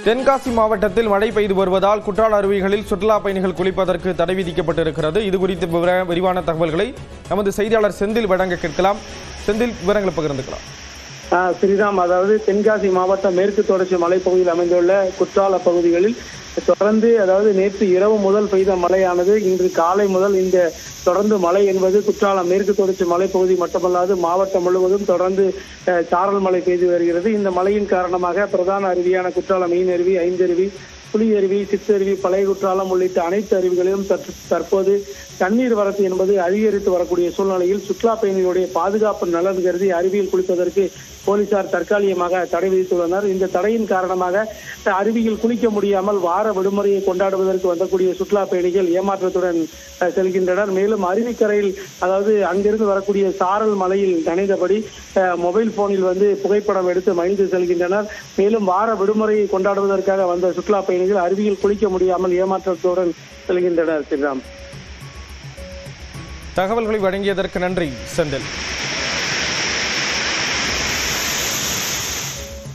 தென்காசி மாவட்டத்தில் மழை பெய்து வருவதால் குற்றால அருவிகளில் சுற்றுலா பயணிகள் குளிப்பதற்கு தடை விதிக்கப்பட்டிருக்கிறது. இது குறித்து விரிவான தகவல்களை நமது செய்தியாளர் செந்தில் வழங்க கேட்கலாம். செந்தில், விவரங்களை பகிர்ந்துக்கலாம். ஸ்ரீராம், அதாவது தென்காசி மாவட்டம் மேற்கு தொடர்ச்சி மலைப்பகுதியில் அமைந்துள்ள குற்றால பகுதிகளில் தொடர்ந்து நேற்று இரவு முதல் பெய்த மழையானது இன்று காலை முதல் இந்த தொடர்ந்து மழை என்பது குற்றாலம் மேற்கு தொடர்ச்சி மலைப்பகுதி மட்டுமல்லாது மாவட்டம் முழுவதும் தொடர்ந்து சாரல் மழை பெய்து வருகிறது. இந்த மழையின் காரணமாக பிரதான அருவியான குற்றாலம் மெயின் அருவி, ஐந்தருவி, புலியருவி, சித்தருவி, பழைய குற்றாலம் உள்ளிட்ட அனைத்து அருவிகளிலும் தற்போது தண்ணீர் வரத்து என்பது அதிகரித்து வரக்கூடிய சூழ்நிலையில் சுற்றுலா பயணிகளுடைய பாதுகாப்பு நலன் கருதி அருவியில் குளிப்பதற்கு போலீசார் தற்காலிகமாக தடை விதித்துள்ளனர். இந்த தடையின் காரணமாக அருவியில் குளிக்க முடியாமல் வார விடுமுறையை கொண்டாடுவதற்கு வந்தக்கூடிய சுற்றுலா பயணிகள் ஏமாற்றத்துடன் செல்கின்றனர். மேலும் அருவிக்கரையில் அங்கிருந்து வரக்கூடிய சாரல் மலையில் நனைந்தபடி மொபைல் போனில் புகைப்படம் எடுத்து மகிழ்ந்து செல்கின்றனர். மேலும் வார விடுமுறையை கொண்டாடுவதற்காக வந்த சுற்றுலா பயணிகள் அருவியில் குளிக்க முடியாமல் ஏமாற்றத்துடன் செல்கின்றனர். ஸ்ரீராம், தகவல்களை வழங்கியதற்கு நன்றி செந்தில்.